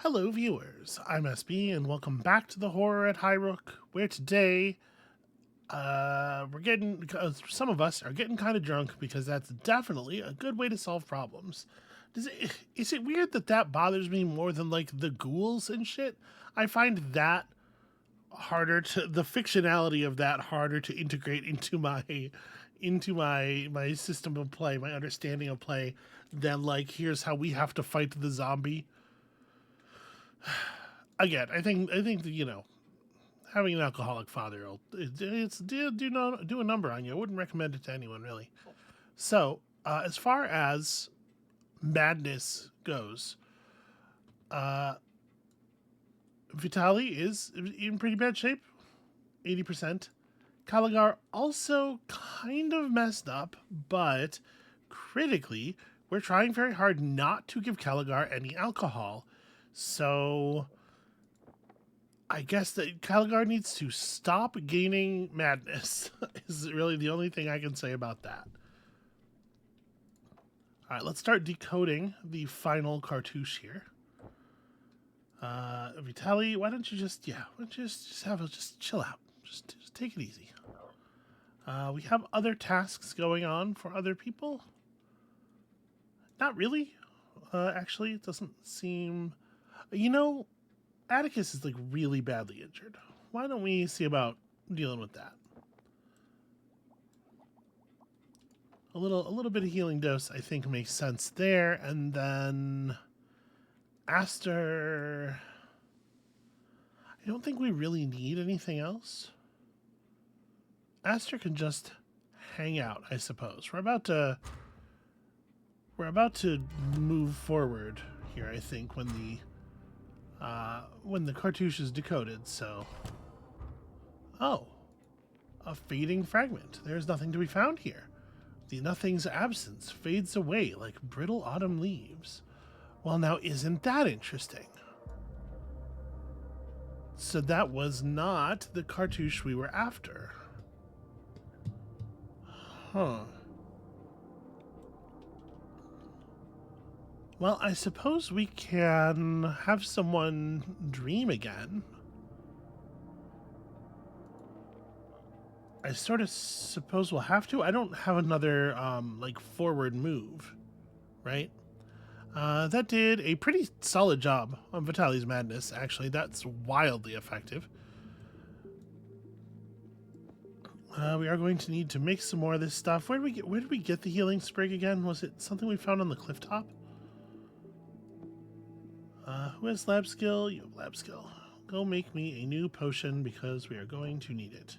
Hello, viewers. I'm SB, and welcome back to the horror at Highrook, where today some of us are getting kind of drunk because that's definitely a good way to solve problems. Is it weird that that bothers me more than like the ghouls and shit? I find that the fictionality of that harder to integrate into my system of play, my understanding of play, than like here's how we have to fight the zombie. Again, I think that, having an alcoholic father will do a number on you. I wouldn't recommend it to anyone really. So as far as madness goes, Vitali is in pretty bad shape, 80%. Kalagar also kind of messed up, but critically, we're trying very hard not to give Kalagar any alcohol. So I guess that Calgar needs to stop gaining madness, is really the only thing I can say about that. All right, let's start decoding the final cartouche here. Vitaly, why don't you just chill out. Just take it easy. We have other tasks going on for other people. Not really. Actually, it doesn't seem. You know, Atticus is like really badly injured. Why don't we see about dealing with that? A little bit of healing dose I think makes sense there, and then Aster. I don't think we really need anything else. Aster can just hang out, I suppose. We're about to move forward here, I think, when the cartouche is decoded, so. Oh. A fading fragment. There's nothing to be found here. The nothing's absence fades away like brittle autumn leaves. Well, now isn't that interesting? So that was not the cartouche we were after. Huh. Well, I suppose we can have someone dream again. I sort of suppose we'll have to. I don't have another, like, forward move, right? That did a pretty solid job on Vitali's Madness, actually. That's wildly effective. We are going to need to make some more of this stuff. Where did we get the healing sprig again? Was it something we found on the cliff top? Who has lab skill? You have lab skill. Go make me a new potion because we are going to need it.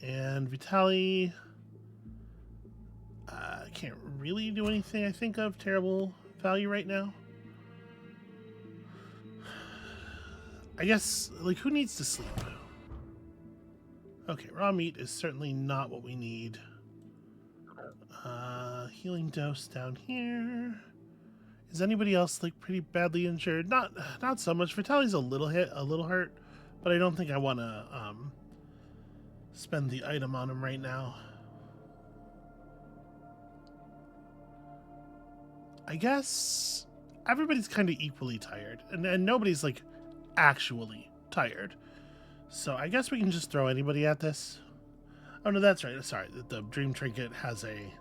And Vitali can't really do anything I think of terrible value right now. I guess, like, who needs to sleep? Okay, raw meat is certainly not what we need. Healing dose down here. Is anybody else like pretty badly injured? Not so much. Vitali's a little hurt, but I don't think I want to spend the item on him right now. I guess everybody's kind of equally tired, and nobody's like actually tired. So I guess we can just throw anybody at this. Oh no, that's right. Sorry, the dream trinket has a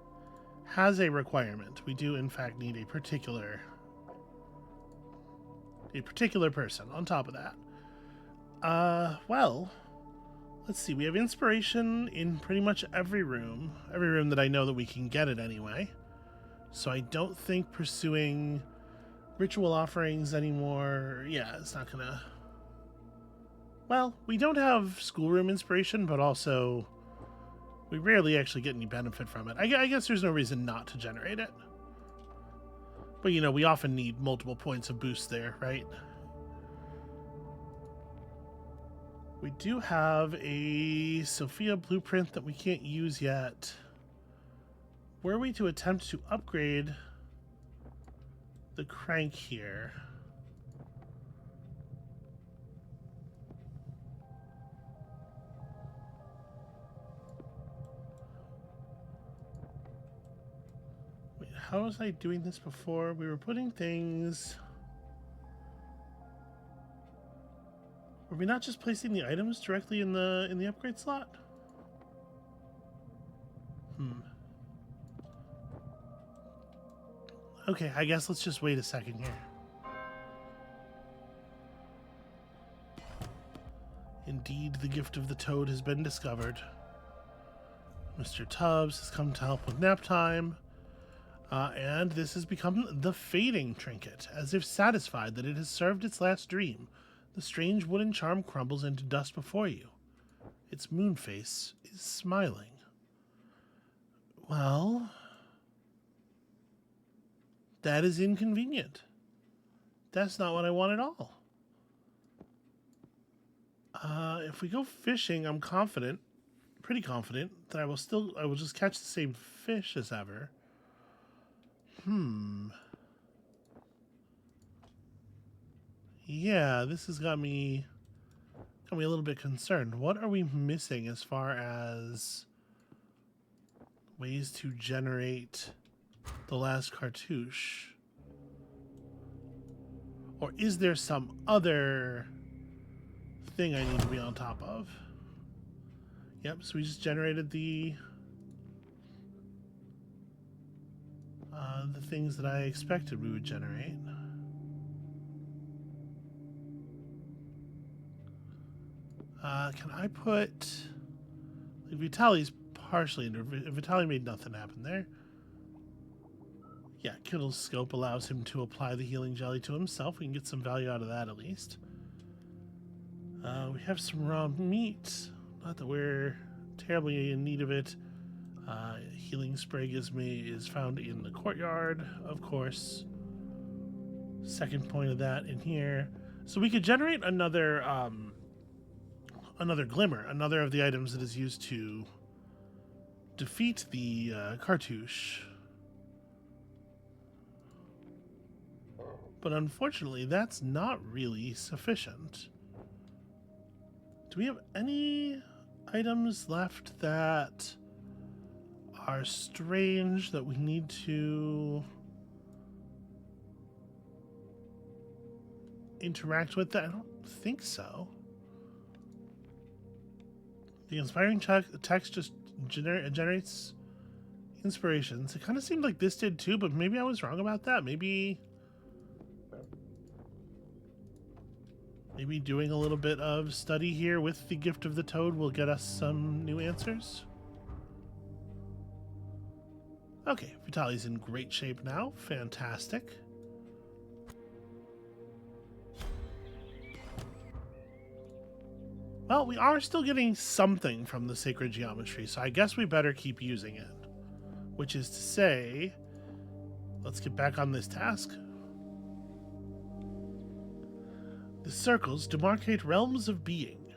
requirement. We do in fact need a particular person on top of that. Well, let's see. We have inspiration in pretty much every room that I know that we can get it anyway. So I don't think pursuing ritual offerings anymore. Yeah, it's not gonna. Well, we don't have schoolroom inspiration, but also we rarely actually get any benefit from it. I guess there's no reason not to generate it. But, you know, we often need multiple points of boost there, right? We do have a Sophia blueprint that we can't use yet. Were we to attempt to upgrade the crank here? How was I doing this before? We were putting things Were we not just placing the items directly in the upgrade slot? Okay, I guess let's just wait a second here. Indeed, the gift of the toad has been discovered. Mr. Tubbs has come to help with nap time. And this has become the fading trinket. As if satisfied that it has served its last dream, the strange wooden charm crumbles into dust before you. Its moon face is smiling. Well, that is inconvenient. That's not what I want at all. If we go fishing, I'm confident, pretty confident, that I will just catch the same fish as ever. Yeah, this has got me a little bit concerned. What are we missing as far as ways to generate the last cartouche? Or is there some other thing I need to be on top of? Yep, so we just generated the things that I expected we would generate. Can I put... Like, Vitaly's partially into... Vitaly made nothing happen there. Yeah, Kittle's scope allows him to apply the healing jelly to himself. We can get some value out of that at least. We have some raw meat. Not that we're terribly in need of it. Healing spray is found in the courtyard, of course. Second point of that in here. So we could generate another glimmer, another of the items that is used to defeat the cartouche. But unfortunately, that's not really sufficient. Do we have any items left that are strange that we need to interact with? That I don't think so. The inspiring text just generates inspirations. It kind of seemed like this did too, but maybe I was wrong about that. Maybe doing a little bit of study here with the gift of the toad will get us some new answers. Okay, Vitaly's in great shape now. Fantastic. Well, we are still getting something from the sacred geometry, so I guess we better keep using it. Which is to say, let's get back on this task. The circles demarcate realms of being.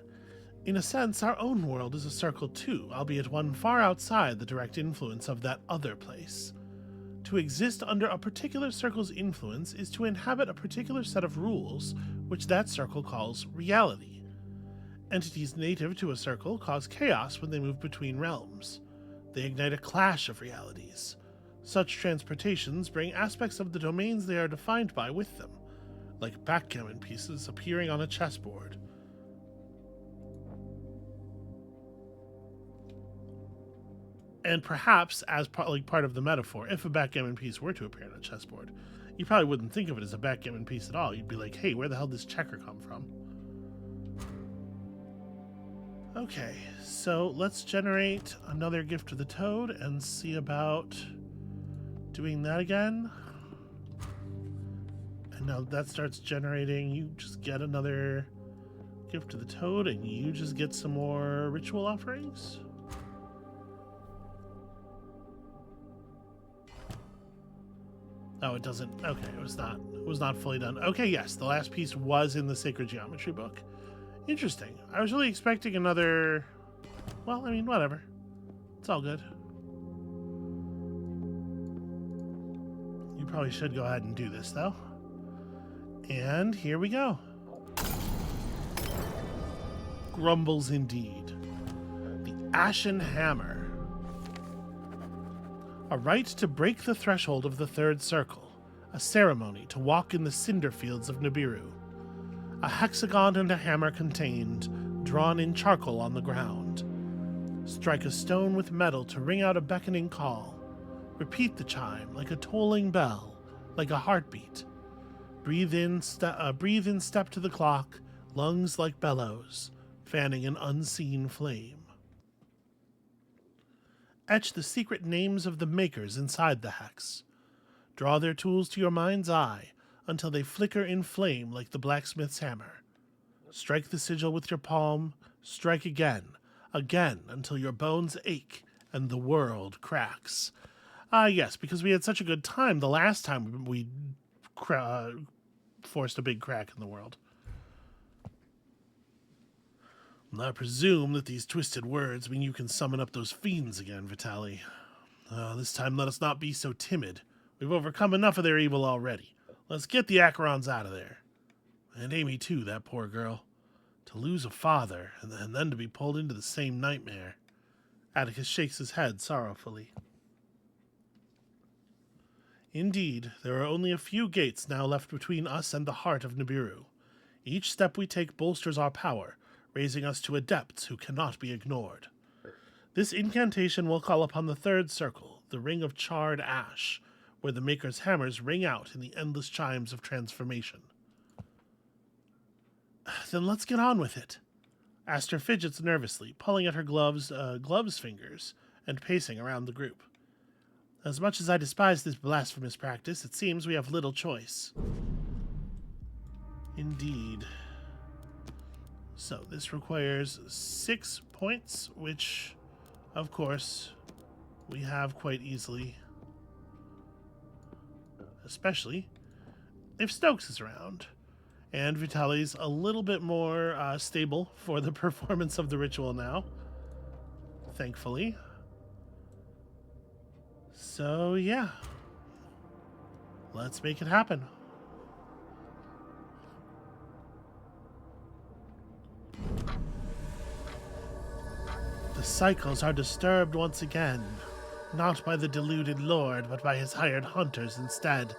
In a sense, our own world is a circle too, albeit one far outside the direct influence of that other place. To exist under a particular circle's influence is to inhabit a particular set of rules, which that circle calls reality. Entities native to a circle cause chaos when they move between realms. They ignite a clash of realities. Such transportations bring aspects of the domains they are defined by with them, like backgammon pieces appearing on a chessboard. And perhaps, as part of the metaphor, if a backgammon piece were to appear on a chessboard, you probably wouldn't think of it as a backgammon piece at all. You'd be like, hey, where the hell did this checker come from? Okay, so let's generate another gift of the toad and see about doing that again. And now that starts generating, you just get another gift of the toad and you just get some more ritual offerings. Oh, it doesn't. Okay, it was not fully done. Okay, yes, the last piece was in the sacred geometry book. Interesting. I was really expecting another. Well, I mean, whatever. It's all good. You probably should go ahead and do this, though. And here we go. Grumbles indeed. The ashen hammer. A right to break the threshold of the third circle. A ceremony to walk in the cinder fields of Nibiru. A hexagon and a hammer contained, drawn in charcoal on the ground. Strike a stone with metal to ring out a beckoning call. Repeat the chime like a tolling bell, like a heartbeat. Breathe in step to the clock, lungs like bellows, fanning an unseen flame. Etch the secret names of the makers inside the hex. Draw their tools to your mind's eye until they flicker in flame like the blacksmith's hammer. Strike the sigil with your palm, strike again until your bones ache and the world cracks. Yes, because we had such a good time the last time we forced a big crack in the world. I presume that these twisted words mean you can summon up those fiends again, Vitaly. This time let us not be so timid. We've overcome enough of their evil already. Let's get the Acherons out of there. And Amy too, that poor girl. To lose a father, and then to be pulled into the same nightmare. Atticus shakes his head sorrowfully. Indeed, there are only a few gates now left between us and the heart of Nibiru. Each step we take bolsters our power, raising us to adepts who cannot be ignored. This incantation will call upon the third circle, the ring of charred ash, where the Maker's hammers ring out in the endless chimes of transformation. Then let's get on with it. Aster fidgets nervously, pulling at her gloves fingers, and pacing around the group. As much as I despise this blasphemous practice, it seems we have little choice. Indeed. So, this requires 6 points, which, of course, we have quite easily. Especially if Stokes is around. And Vitaly's a little bit more stable for the performance of the ritual now. Thankfully. So, yeah. Let's make it happen. The cycles are disturbed once again. Not by the deluded lord, but by his hired hunters instead.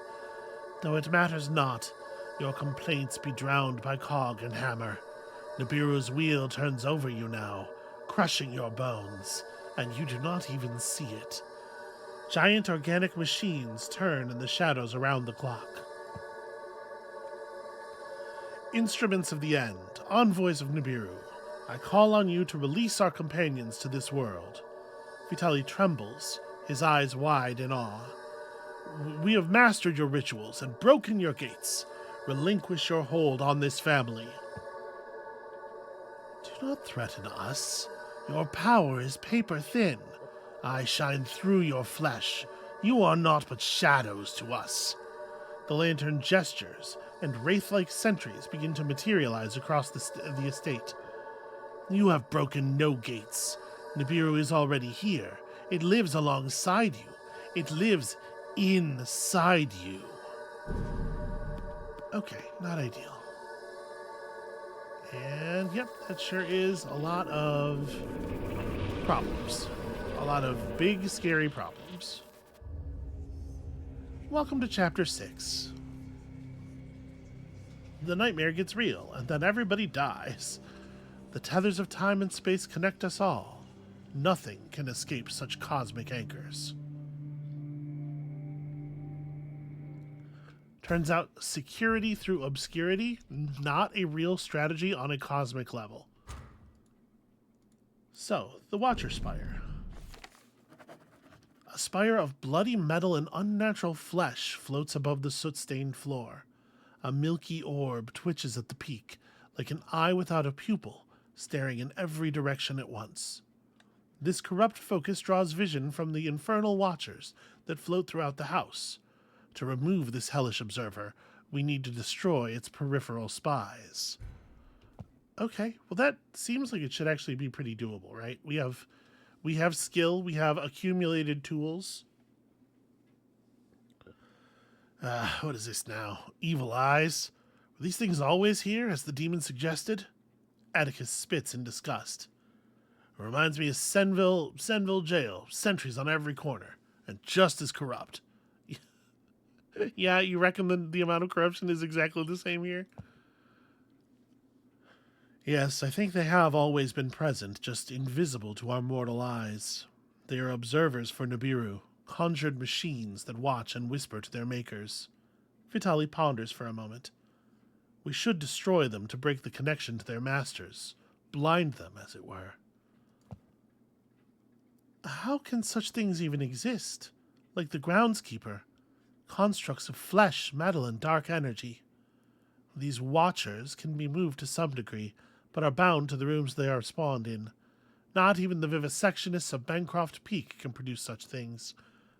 Though it matters not, your complaints be drowned by cog and hammer. Nibiru's wheel turns over you now, crushing your bones, and you do not even see it. Giant organic machines turn in the shadows around the clock. Instruments of the end, envoys of Nibiru, I call on you to release our companions to this world. Vitaly trembles, his eyes wide in awe. We have mastered your rituals and broken your gates. Relinquish your hold on this family. Do not threaten us. Your power is paper thin. I shine through your flesh. You are naught but shadows to us. The lantern gestures, and wraith-like sentries begin to materialize across the estate. You have broken no gates. Nibiru is already here. It lives alongside you. It lives inside you. Okay, not ideal. And yep, that sure is a lot of problems. A lot of big, scary problems. Welcome to Chapter 6. The nightmare gets real, and then everybody dies. The tethers of time and space connect us all. Nothing can escape such cosmic anchors. Turns out security through obscurity, not a real strategy on a cosmic level. So, the Watcher Spire. A spire of bloody metal and unnatural flesh floats above the soot-stained floor. A milky orb twitches at the peak, like an eye without a pupil, staring in every direction at once. This corrupt focus draws vision from the infernal watchers that float throughout the house. To remove this hellish observer, we need to destroy its peripheral spies. Okay, well that seems like it should actually be pretty doable, right? We have skill, we have accumulated tools. What is this now? Evil eyes? Were these things always here, as the demon suggested? Atticus spits in disgust. It reminds me of Senville Jail, sentries on every corner, and just as corrupt. Yeah, you reckon the amount of corruption is exactly the same here? Yes, I think they have always been present, just invisible to our mortal eyes. They are observers for Nibiru, conjured machines that watch and whisper to their makers. Vitali ponders for a moment. We should destroy them to break the connection to their masters, blind them, as it were. How can such things even exist? Like the groundskeeper, constructs of flesh, metal, and dark energy. These watchers can be moved to some degree, but are bound to the rooms they are spawned in. Not even the vivisectionists of Bancroft Peak can produce such things.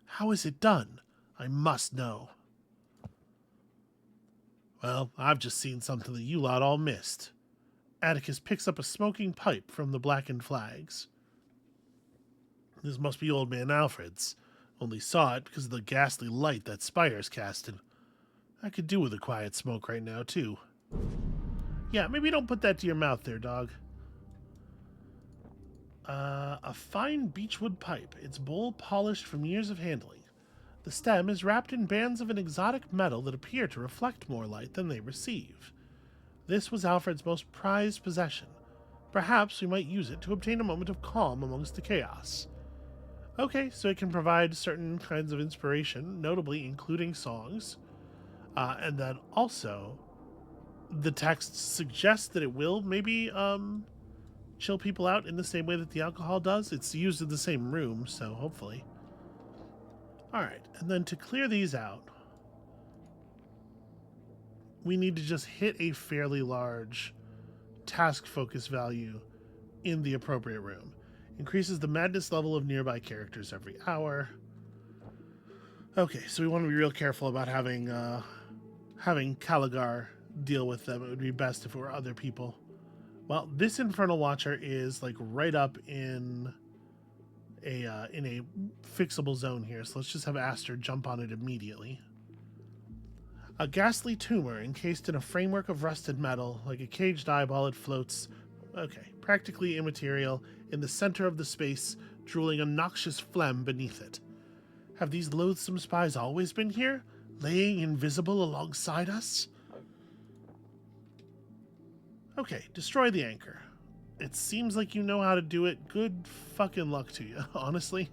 How is it done? I must know. Well, I've just seen something that you lot all missed. Atticus picks up a smoking pipe from the blackened flags. This must be Old Man Alfred's. Only saw it because of the ghastly light that spire's casted. I could do with a quiet smoke right now, too. Yeah, maybe don't put that to your mouth there, dog. A fine beechwood pipe, its bowl polished from years of handling. The stem is wrapped in bands of an exotic metal that appear to reflect more light than they receive. This was Alfred's most prized possession. Perhaps we might use it to obtain a moment of calm amongst the chaos. Okay, so it can provide certain kinds of inspiration, notably including songs. And then also, the text suggests that it will maybe chill people out in the same way that the alcohol does. It's used in the same room, so hopefully. Alright, and then to clear these out, we need to just hit a fairly large task focus value in the appropriate room. Increases the madness level of nearby characters every hour. Okay, so we want to be real careful about having Caligar deal with them. It would be best if it were other people. Well, this Infernal Watcher is like right up in a fixable zone here, so let's just have Aster jump on it immediately. A ghastly tumor encased in a framework of rusted metal, like a caged eyeball, it floats. Okay, practically immaterial, in the center of the space, drooling a noxious phlegm beneath it. Have these loathsome spies always been here, laying invisible alongside us? Okay, destroy the anchor. It seems like you know how to do it. Good fucking luck to you, honestly.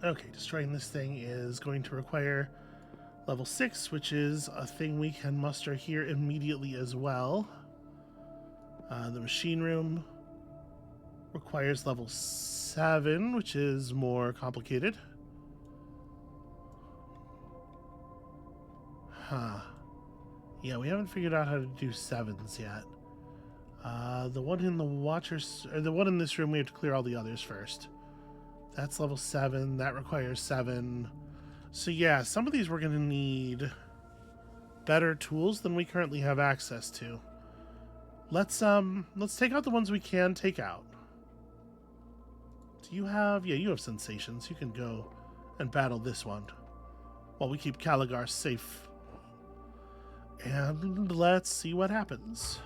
Okay, destroying this thing is going to require level 6, which is a thing we can muster here immediately as well. The machine room requires level 7, which is more complicated. Huh. Yeah, we haven't figured out how to do 7s yet. The one in the watchers, or the one in this room, we have to clear all the others first. That's level 7. That requires 7. So yeah, some of these we're going to need better tools than we currently have access to. Let's take out the ones we can take out. Do you have... Yeah, you have sensations. You can go and battle this one while we keep Caligar safe. And let's see what happens.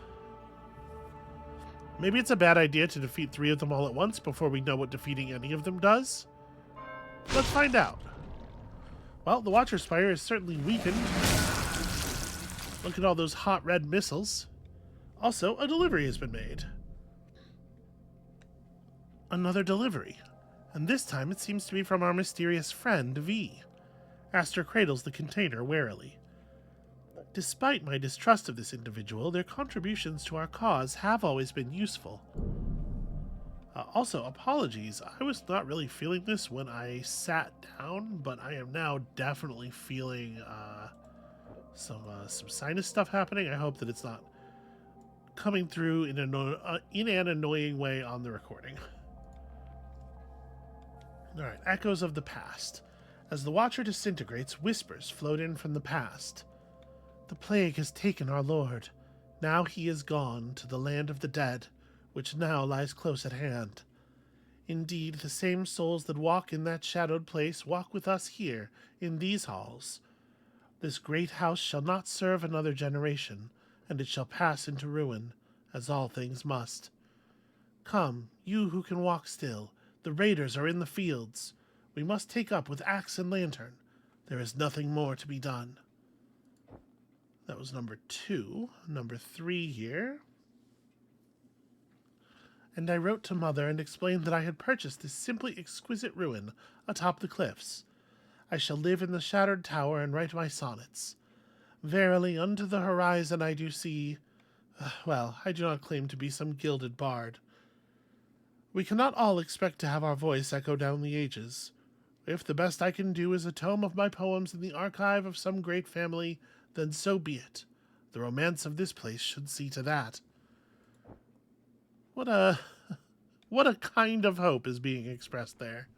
Maybe it's a bad idea to defeat 3 of them all at once before we know what defeating any of them does. Let's find out. Well, the Watcher Spire is certainly weakened. Look at all those hot red missiles. Also, a delivery has been made. Another delivery. And this time it seems to be from our mysterious friend, V. Aster cradles the container warily. Despite my distrust of this individual, their contributions to our cause have always been useful. Also, apologies. I was not really feeling this when I sat down, but I am now definitely feeling some sinus stuff happening. I hope that it's not coming through in an annoying way on the recording. Alright, echoes of the past. As the Watcher disintegrates, whispers float in from the past. The plague has taken our lord. Now he is gone to the land of the dead, which now lies close at hand. Indeed, the same souls that walk in that shadowed place walk with us here, in these halls. This great house shall not serve another generation, and it shall pass into ruin, as all things must. Come, you who can walk still, the raiders are in the fields. We must take up with axe and lantern. There is nothing more to be done. That was number 2. Number 3 here. And I wrote to Mother and explained that I had purchased this simply exquisite ruin atop the cliffs. I shall live in the shattered tower and write my sonnets. Verily, unto the horizon I do see... well, I do not claim to be some gilded bard. We cannot all expect to have our voice echo down the ages. If the best I can do is a tome of my poems in the archive of some great family, then so be it. The romance of this place should see to that. What a kind of hope is being expressed there.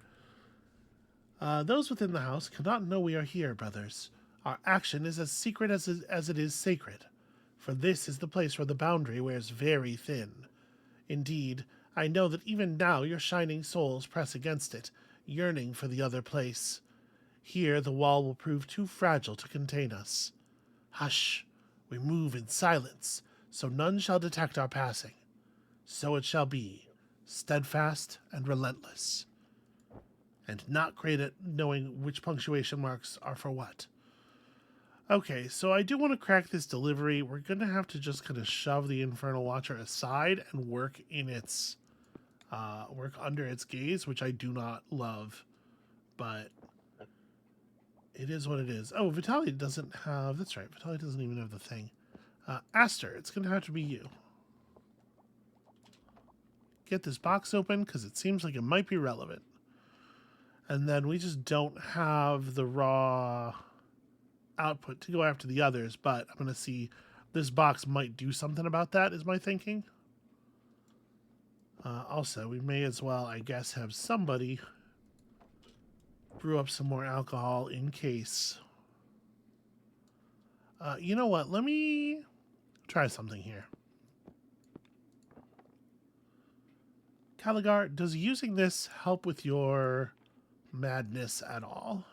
Those within the house cannot know we are here, brothers. Our action is as secret as it is sacred, for this is the place where the boundary wears very thin. Indeed, I know that even now your shining souls press against it, yearning for the other place. Here the wall will prove too fragile to contain us. Hush, we move in silence, so none shall detect our passing. So it shall be, steadfast and relentless. And not great at knowing which punctuation marks are for what. Okay, so I do want to crack this delivery. We're going to have to just kind of shove the Infernal Watcher aside and work in its... work under its gaze, which I do not love. But it is what it is. Oh, Vitaly doesn't have... That's right, Vitaly doesn't even have the thing. Aster, it's going to have to be you. Get this box open, because it seems like it might be relevant. And then we just don't have the raw output to go after the others, but I'm going to see this box might do something about that, is my thinking. Also, we may as well, I guess, have somebody brew up some more alcohol in case. You know what? Let me try something here. Caligar, does using this help with your madness at all?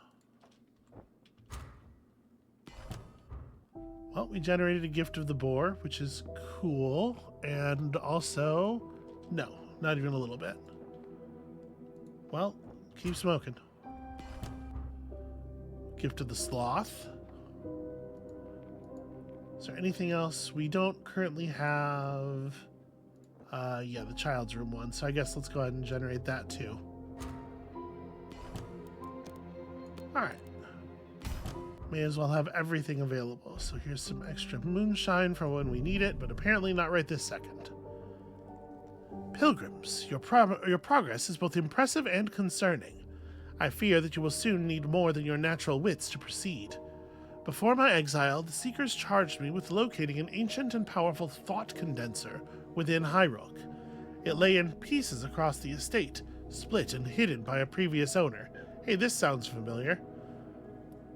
Well, we generated a gift of the boar, which is cool. And also, no, not even a little bit. Well, keep smoking. Gift of the sloth. Is there anything else? We don't currently have... yeah, the child's room one. So I guess let's go ahead and generate that too. Alright. May as well have everything available. So here's some extra moonshine for when we need it, but apparently not right this second. Pilgrims, your progress is both impressive and concerning. I fear that you will soon need more than your natural wits to proceed. Before my exile, the Seekers charged me with locating an ancient and powerful thought condenser within Highrook. It lay in pieces across the estate, split and hidden by a previous owner. Hey, this sounds familiar.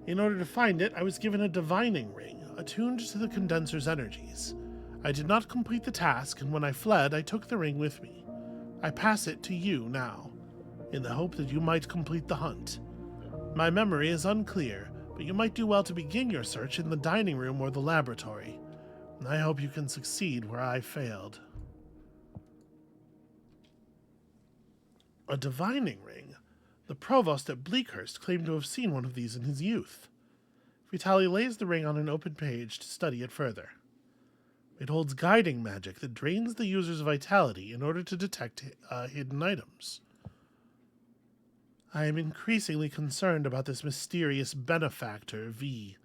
In order to find it, I was given a divining ring, attuned to the condenser's energies. I did not complete the task, and when I fled, I took the ring with me. I pass it to you now, in the hope that you might complete the hunt. My memory is unclear, but you might do well to begin your search in the dining room or the laboratory. I hope you can succeed where I failed. A divining ring? The provost at Bleakhurst claimed to have seen one of these in his youth. Vitaly lays the ring on an open page to study it further. It holds guiding magic that drains the user's vitality in order to detect hidden items. I am increasingly concerned about this mysterious benefactor, V.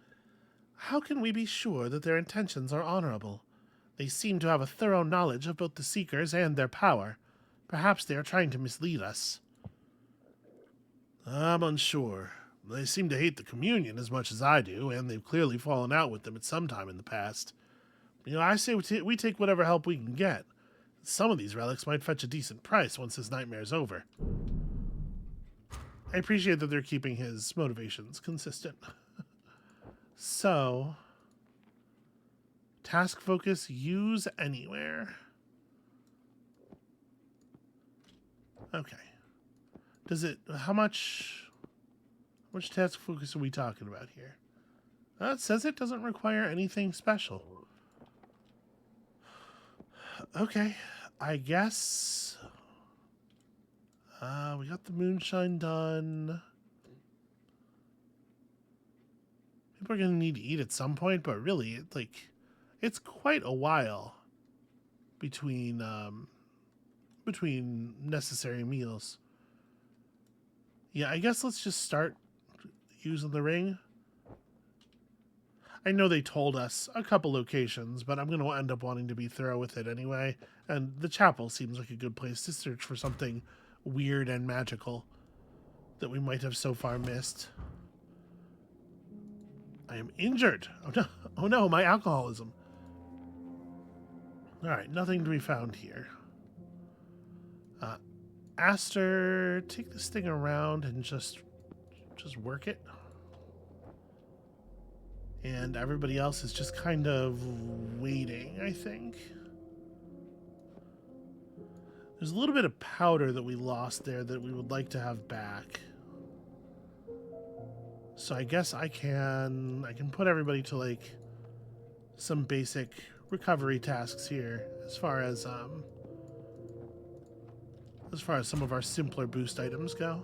How can we be sure that their intentions are honorable? They seem to have a thorough knowledge of both the Seekers and their power. Perhaps they are trying to mislead us. I'm unsure. They seem to hate the Communion as much as I do, and they've clearly fallen out with them at some time in the past. You know, I say we take whatever help we can get. Some of these relics might fetch a decent price once this nightmare's over. I appreciate that they're keeping his motivations consistent. So, task focus, use anywhere. Okay. Does it, how much task focus are we talking about here? It says it doesn't require anything special. Okay, I guess we got the moonshine done. we're going to need to eat at some point, but really, it's quite a while between necessary meals. Yeah, I guess let's just start using the ring. I know they told us a couple locations, but I'm going to end up wanting to be thorough with it anyway. And the chapel seems like a good place to search for something weird and magical that we might have so far missed. I am injured. Oh no, my alcoholism. All right, nothing to be found here. Aster, take this thing around and just work it. And everybody else is just kind of waiting, I think. There's a little bit of powder that we lost there that we would like to have back. So I guess I can put everybody to like some basic recovery tasks here as far as some of our simpler boost items go.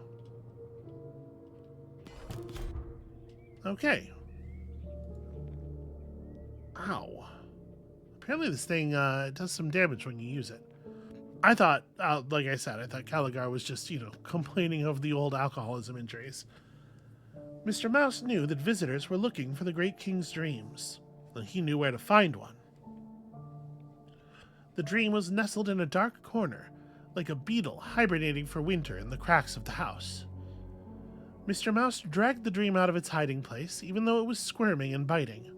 Okay. Ow. Apparently this thing does some damage when you use it. I thought, like I said, I thought Caligar was just, complaining of the old alcoholism injuries. Mr. Mouse knew that visitors were looking for the Great King's dreams, and he knew where to find one. The dream was nestled in a dark corner, like a beetle hibernating for winter in the cracks of the house. Mr. Mouse dragged the dream out of its hiding place, even though it was squirming and biting.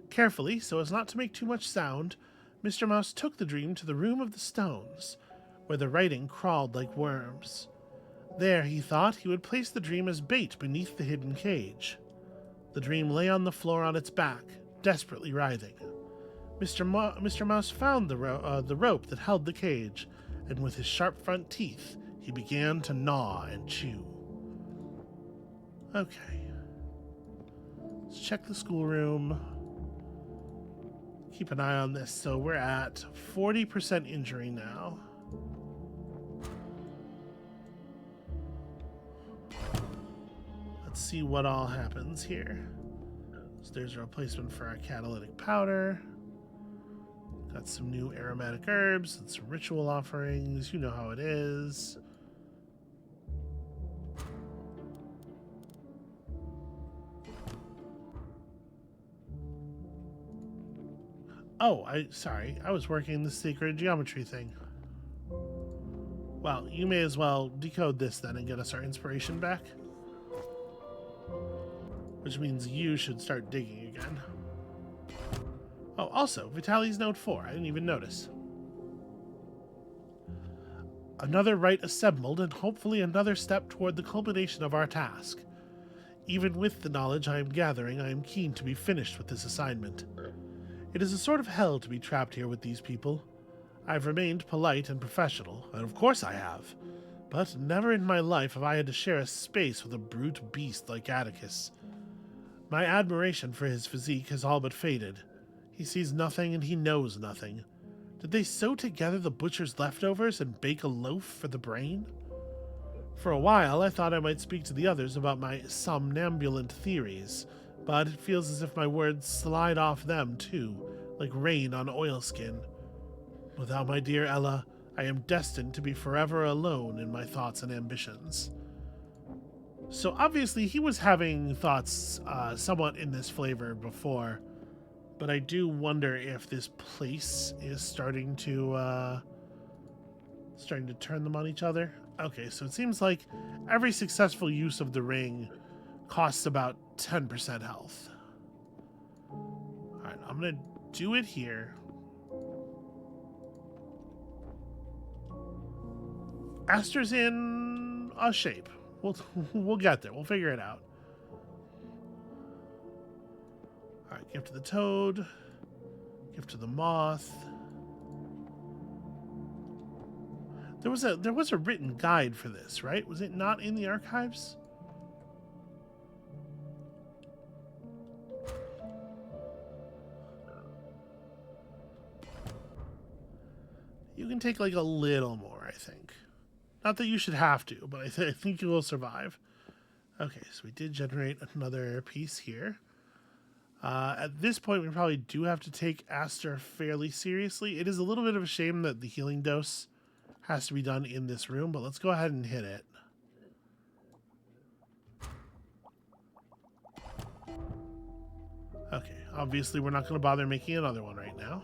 Carefully, so as not to make too much sound, Mr. Mouse took the dream to the room of the stones, where the writing crawled like worms. There, he thought, he would place the dream as bait beneath the hidden cage. The dream lay on the floor on its back, desperately writhing. Mr. Mouse found the rope that held the cage, and with his sharp front teeth, he began to gnaw and chew. Okay. Let's check the schoolroom. Keep an eye on this. So we're at 40% injury now. Let's see what all happens here. So there's a replacement for our catalytic powder. Got some new aromatic herbs and some ritual offerings. You know how it is. Oh, sorry. I was working the secret geometry thing. Well, you may as well decode this then and get us our inspiration back. Which means you should start digging again. Oh, also, Vitaly's Note 4. I didn't even notice. Another rite assembled, and hopefully another step toward the culmination of our task. Even with the knowledge I am gathering, I am keen to be finished with this assignment. It is a sort of hell to be trapped here with these people. I've remained polite and professional, and of course I have. But never in my life have I had to share a space with a brute beast like Atticus. My admiration for his physique has all but faded. He sees nothing and he knows nothing. Did they sew together the butcher's leftovers and bake a loaf for the brain? For a while, I thought I might speak to the others about my somnambulant theories, but it feels as if my words slide off them too, like rain on oilskin. Without my dear Ella, I am destined to be forever alone in my thoughts and ambitions. So obviously he was having thoughts somewhat in this flavor before, but I do wonder if this place is starting to turn them on each other. Okay, so it seems like every successful use of the ring costs about 10% health. Alright, I'm gonna do it here. Aster's in a shape. We'll get there. We'll figure it out. Alright, give to the toad. Give to the moth. There was a written guide for this, right? Was it not in the archives? You can take like a little more, I think. Not that you should have to, but I think you will survive. Okay, so we did generate another piece here. At this point, we probably do have to take Aster fairly seriously. It is a little bit of a shame that the healing dose has to be done in this room, but let's go ahead and hit it. Okay, obviously we're not going to bother making another one right now.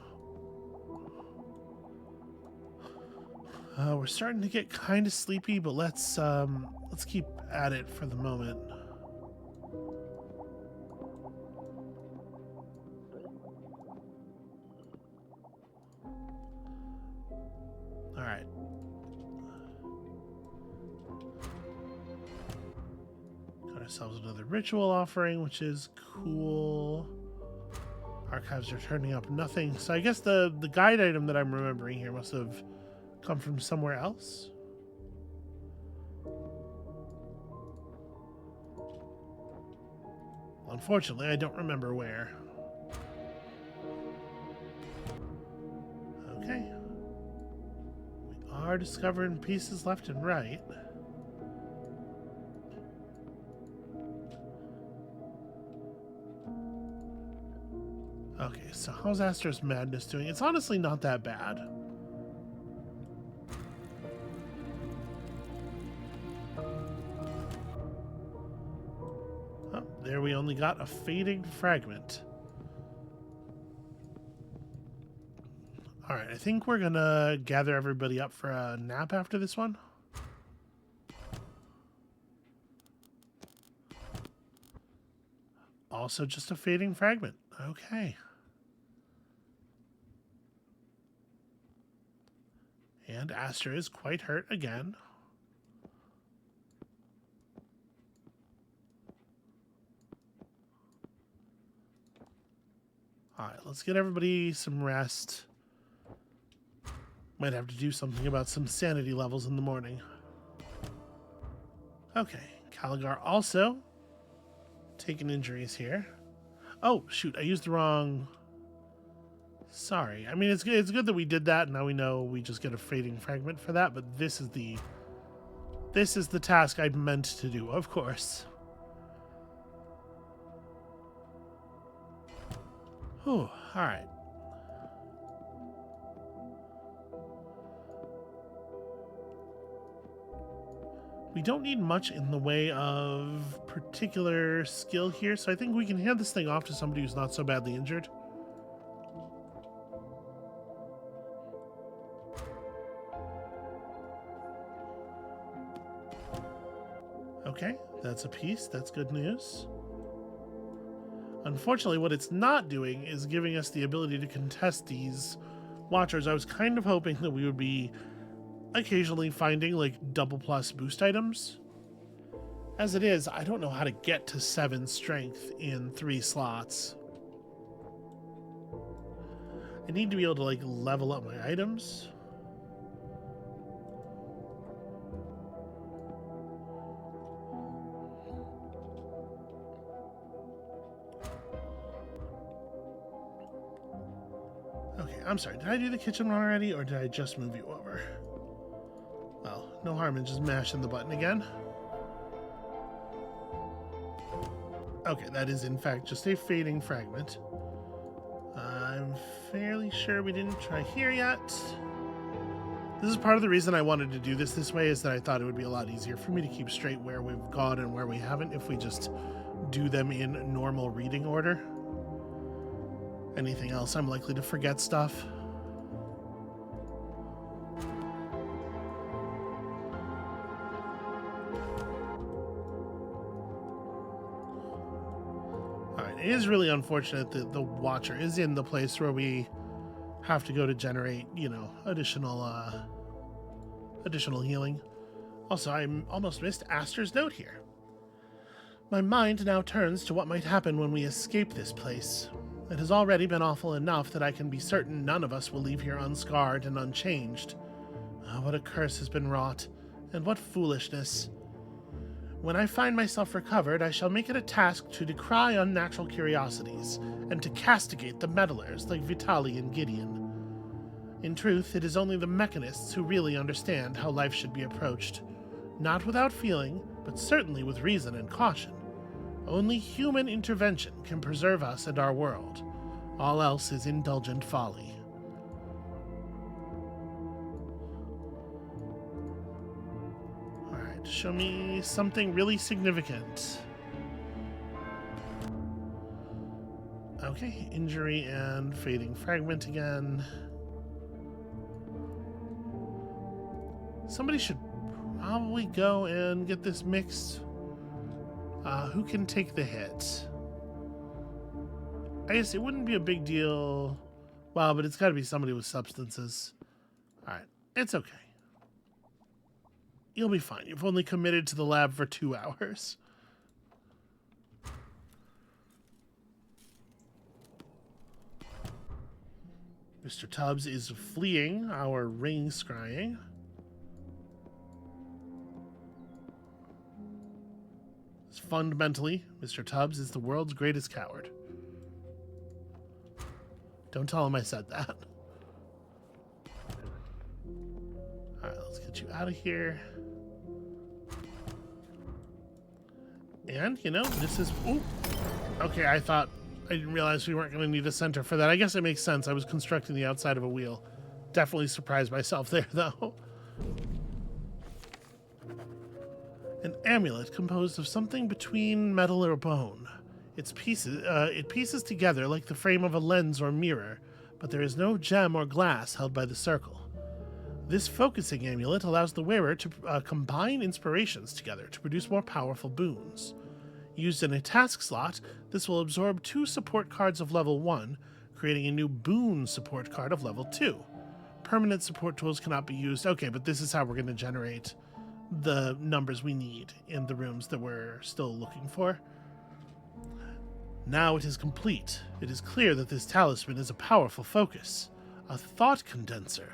We're starting to get kind of sleepy, but let's keep at it for the moment. All right. Got ourselves another ritual offering, which is cool. Archives are turning up nothing. So I guess the guide item that I'm remembering here must have come from somewhere else. Unfortunately, I don't remember where. Okay. We are discovering pieces left and right. Okay, so how's Aster's Madness doing? It's honestly not that bad. Oh, there we only got a fading fragment. Alright, I think we're gonna gather everybody up for a nap after this one. Also just a fading fragment. Okay. And Aster is quite hurt again. Alright, let's get everybody some rest. Might have to do something about some sanity levels in the morning. Okay, Caligar also taking injuries here. Oh, shoot, I used the wrong... Sorry. I mean, it's good that we did that, and now we know we just get a fading fragment for that, but this is the task I meant to do, of course. Whew, alright. We don't need much in the way of particular skill here, so I think we can hand this thing off to somebody who's not so badly injured. Okay, that's a piece. That's good news. Unfortunately, what it's not doing is giving us the ability to contest these Watchers. I was kind of hoping that we would be occasionally finding, like, double plus boost items. As it is, I don't know how to get to 7 strength in 3 slots. I need to be able to, like, level up my items. I'm sorry, did I do the kitchen run already, or did I just move you over? Well, no harm in just mashing the button again. Okay, that is in fact just a fading fragment. I'm fairly sure we didn't try here yet. This is part of the reason I wanted to do this way, is that I thought it would be a lot easier for me to keep straight where we've gone and where we haven't if we just do them in normal reading order. Anything else, I'm likely to forget stuff. Alright, it is really unfortunate that the Watcher is in the place where we have to go to generate, you know, additional healing. Also, I almost missed Aster's note here. My mind now turns to what might happen when we escape this place. It has already been awful enough that I can be certain none of us will leave here unscarred and unchanged. What a curse has been wrought, and what foolishness. When I find myself recovered, I shall make it a task to decry unnatural curiosities, and to castigate the meddlers like Vitali and Gideon. In truth, it is only the mechanists who really understand how life should be approached. Not without feeling, but certainly with reason and caution. Only human intervention can preserve us and our world. All else is indulgent folly. Alright, show me something really significant. Okay, injury and fading fragment again. Somebody should probably go and get this mixed. Who can take the hit? I guess it wouldn't be a big deal. Wow, but it's got to be somebody with substances. Alright, it's okay. You'll be fine. You've only committed to the lab for 2 hours. Mr. Tubbs is fleeing our ring scrying. Fundamentally, Mr. Tubbs is the world's greatest coward. Don't tell him I said that. Alright, let's get you out of here. And, you know, this is... Ooh. Okay, I didn't realize we weren't going to need a center for that. I guess it makes sense. I was constructing the outside of a wheel. Definitely surprised myself there, though. An amulet composed of something between metal or bone. It pieces together like the frame of a lens or mirror, but there is no gem or glass held by the circle. This focusing amulet allows the wearer to combine inspirations together to produce more powerful boons. Used in a task slot, this will absorb 2 support cards of level 1, creating a new boon support card of level 2. Permanent support tools cannot be used. Okay, but this is how we're going to generate the numbers we need in the rooms that we're still looking for. Now it is complete. It is clear that this talisman is a powerful focus, a thought condenser,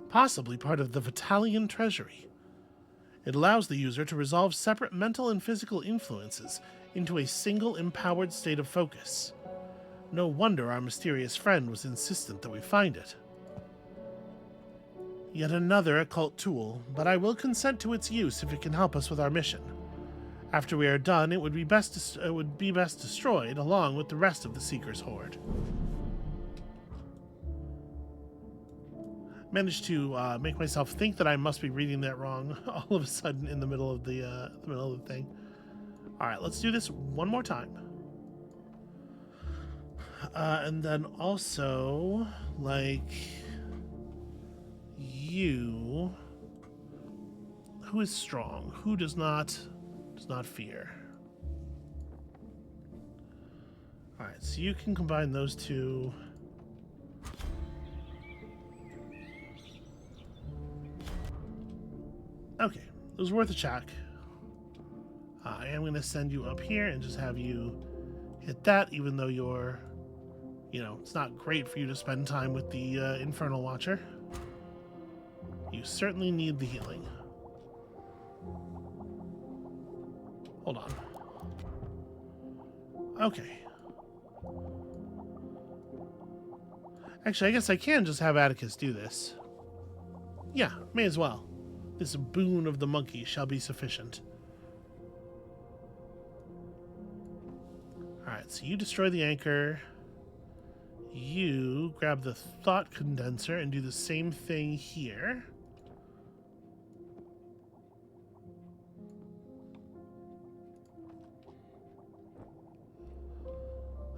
possibly part of the Vitalian treasury. It allows the user to resolve separate mental and physical influences into a single empowered state of focus. No wonder our mysterious friend was insistent that we find it. Yet another occult tool, but I will consent to its use if it can help us with our mission. After we are done, it would be best destroyed along with the rest of the Seeker's horde. Managed to make myself think that I must be reading that wrong all of a sudden in the middle of the thing. All right, let's do this one more time. And then also, like, you, who is strong, who does not fear. All right, so you can combine those two. Okay, it was worth a check. I am going to send you up here and just have you hit that, even though you're, it's not great for you to spend time with the Infernal Watcher. You certainly need the healing. Hold on. Okay. Actually, I guess I can just have Atticus do this. Yeah, may as well. This boon of the monkey shall be sufficient. Alright, so you destroy the anchor. You grab the thought condenser and do the same thing here.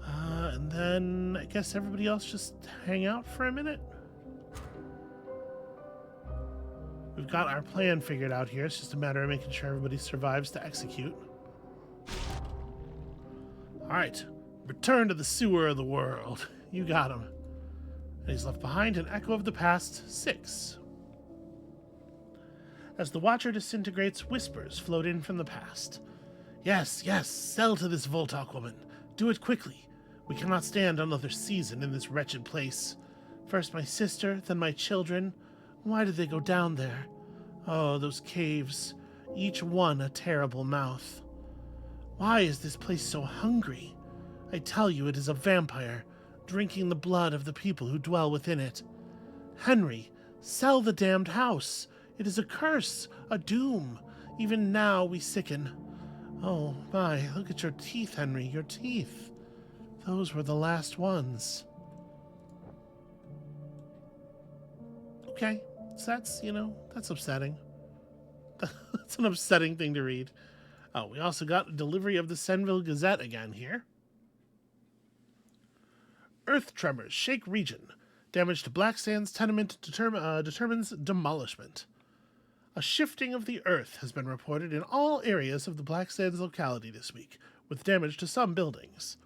And then I guess everybody else just hang out for a minute. We've got our plan figured out here. It's just a matter of making sure everybody survives to execute. Alright, return to the sewer of the world. You got him. And he's left behind an echo of the past 6. As the Watcher disintegrates, whispers float in from the past. Yes, sell to this Voltok woman. Do it quickly. We cannot stand another season in this wretched place. First my sister, then my children. Why did they go down there? Oh, those caves. Each one a terrible mouth. Why is this place so hungry? I tell you, it is a vampire, drinking the blood of the people who dwell within it. Henry, sell the damned house. It is a curse, a doom. Even now we sicken. Oh my, look at your teeth, Henry, your teeth. Those were the last ones. Okay, so that's upsetting. That's an upsetting thing to read. Oh, we also got a delivery of the Senville Gazette again here. Earth tremors shake region. Damage to Black Sands tenement determines demolishment. A shifting of the earth has been reported in all areas of the Black Sands locality this week, with damage to some buildings.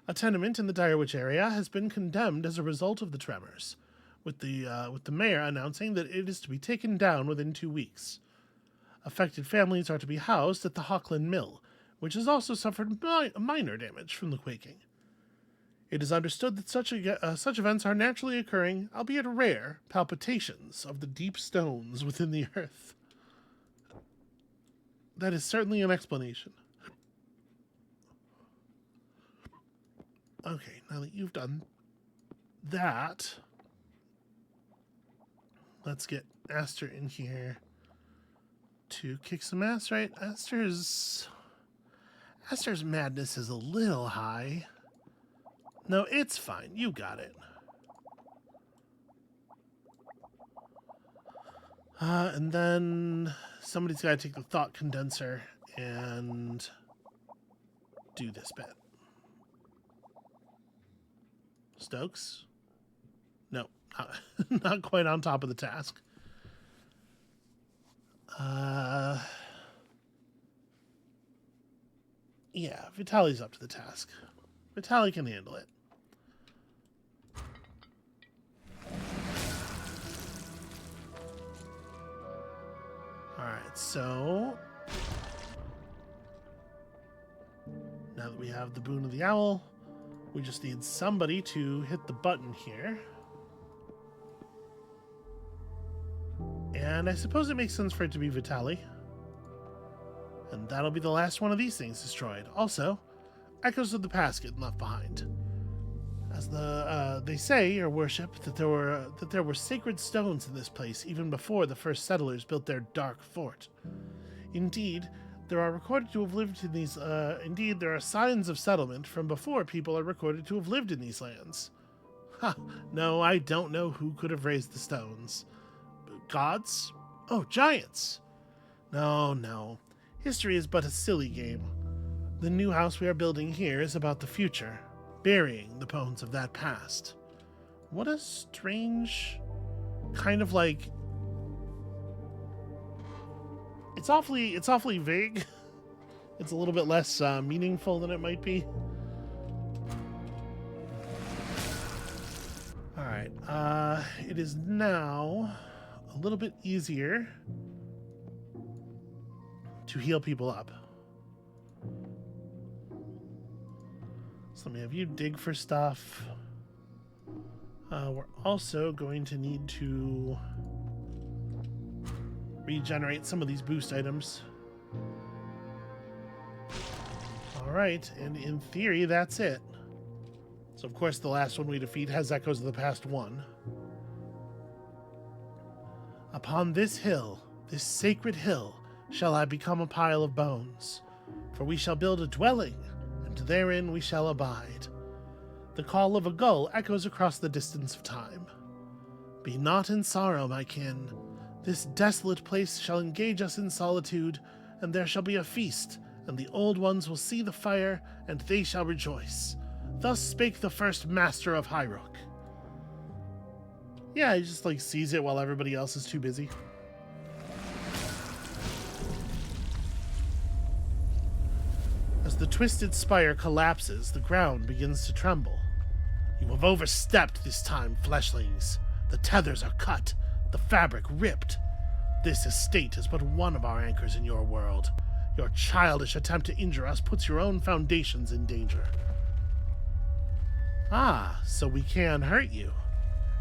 A tenement in the Direwitch area has been condemned as a result of the tremors, with the mayor announcing that it is to be taken down within 2 weeks. Affected families are to be housed at the Hawkland Mill, which has also suffered minor damage from the quaking. It is understood that such events are naturally occurring, albeit rare, palpitations of the deep stones within the earth. That is certainly an explanation. Okay, now that you've done that, let's get Aster in here to kick some ass, right? Aster's madness is a little high. No, it's fine. You got it. And then somebody's got to take the thought condenser and do this bit. Stokes? No, not quite on top of the task. Yeah, Vitali's up to the task. Vitali can handle it. Alright, so now that we have the Boon of the Owl, we just need somebody to hit the button here. And I suppose it makes sense for it to be Vitali. And that'll be the last one of these things destroyed. Also, echoes of the past getting left behind. As they say, Your Worship, that there were sacred stones in this place even before the first settlers built their dark fort. Indeed, there are recorded to have lived in these. Indeed, there are signs of settlement from before people are recorded to have lived in these lands. Ha! No, I don't know who could have raised the stones. Gods? Oh, giants! No. History is but a silly game. The new house we are building here is about the future, burying the bones of that past. What a strange kind of like... It's awfully vague. It's a little bit less meaningful than it might be. Alright, it is now a little bit easier to heal people up. So let me have you dig for stuff. We're also going to need to regenerate some of these boost items. Alright, and in theory, that's it. So of course the last one we defeat has echoes of the past one. Upon this hill, this sacred hill, shall I become a pile of bones. For we shall build a dwelling, and therein we shall abide. The call of a gull echoes across the distance of time. Be not in sorrow, my kin. This desolate place shall engage us in solitude, and there shall be a feast, and the old ones will see the fire, and they shall rejoice. Thus spake the first master of Highrook. Yeah, he just sees it while everybody else is too busy. As the twisted spire collapses, the ground begins to tremble. You have overstepped this time, fleshlings. The tethers are cut, the fabric ripped. This estate is but one of our anchors in your world. Your childish attempt to injure us puts your own foundations in danger. Ah, so we can hurt you.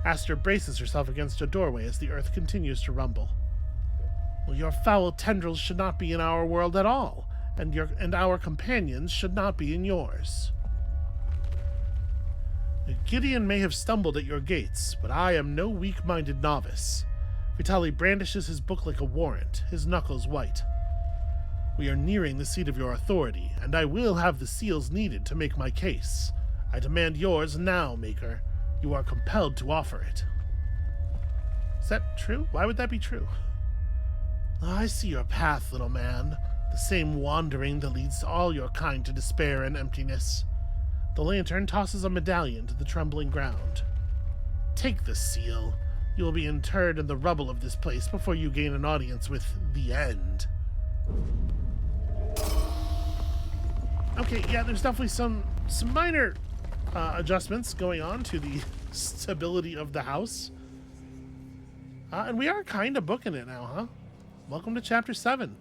Aster braces herself against a doorway as the earth continues to rumble. Well, your foul tendrils should not be in our world at all, and our companions should not be in yours. Gideon may have stumbled at your gates, but I am no weak-minded novice. Vitali brandishes his book like a warrant, his knuckles white. We are nearing the seat of your authority, and I will have the seals needed to make my case. I demand yours now, Maker. You are compelled to offer it. Is that true? Why would that be true? I see your path, little man. The same wandering that leads all your kind to despair and emptiness. The lantern tosses a medallion to the trembling ground. Take the seal. You will be interred in the rubble of this place before you gain an audience with the end. Okay, yeah, there's definitely some minor adjustments going on to the stability of the house. And we are kind of booking it now, huh? Welcome to Chapter 7.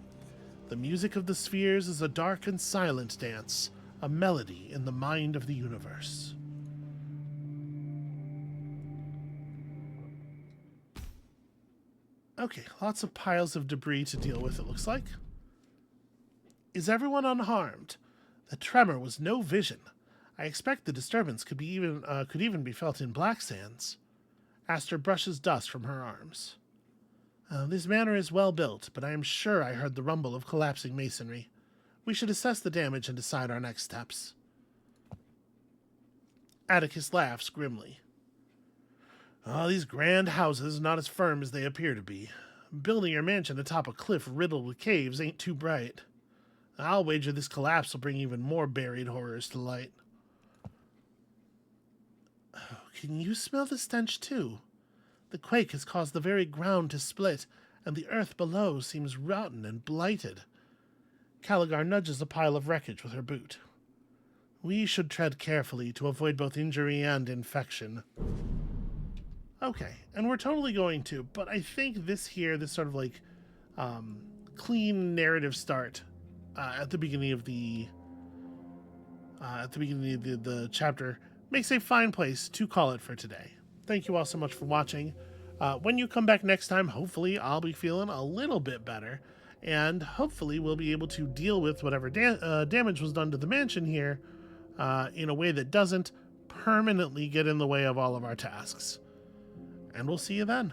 The music of the spheres is a dark and silent dance, a melody in the mind of the universe. Okay, lots of piles of debris to deal with, it looks like. Is everyone unharmed? The tremor was no vision. I expect the disturbance could even be felt in Black Sands. Aster brushes dust from her arms. This manor is well built, but I am sure I heard the rumble of collapsing masonry. We should assess the damage and decide our next steps. Atticus laughs grimly. These grand houses are not as firm as they appear to be. Building your mansion atop a cliff riddled with caves ain't too bright. I'll wager this collapse will bring even more buried horrors to light. Can you smell the stench too? The quake has caused the very ground to split, and the earth below seems rotten and blighted. Caligar nudges a pile of wreckage with her boot. We should tread carefully to avoid both injury and infection. Okay, and we're totally going to, but I think this sort of like clean narrative start at the beginning of the chapter makes a fine place to call it for today. Thank you all so much for watching. When you come back next time, hopefully I'll be feeling a little bit better, and hopefully we'll be able to deal with whatever damage was done to the mansion here in a way that doesn't permanently get in the way of all of our tasks. And we'll see you then.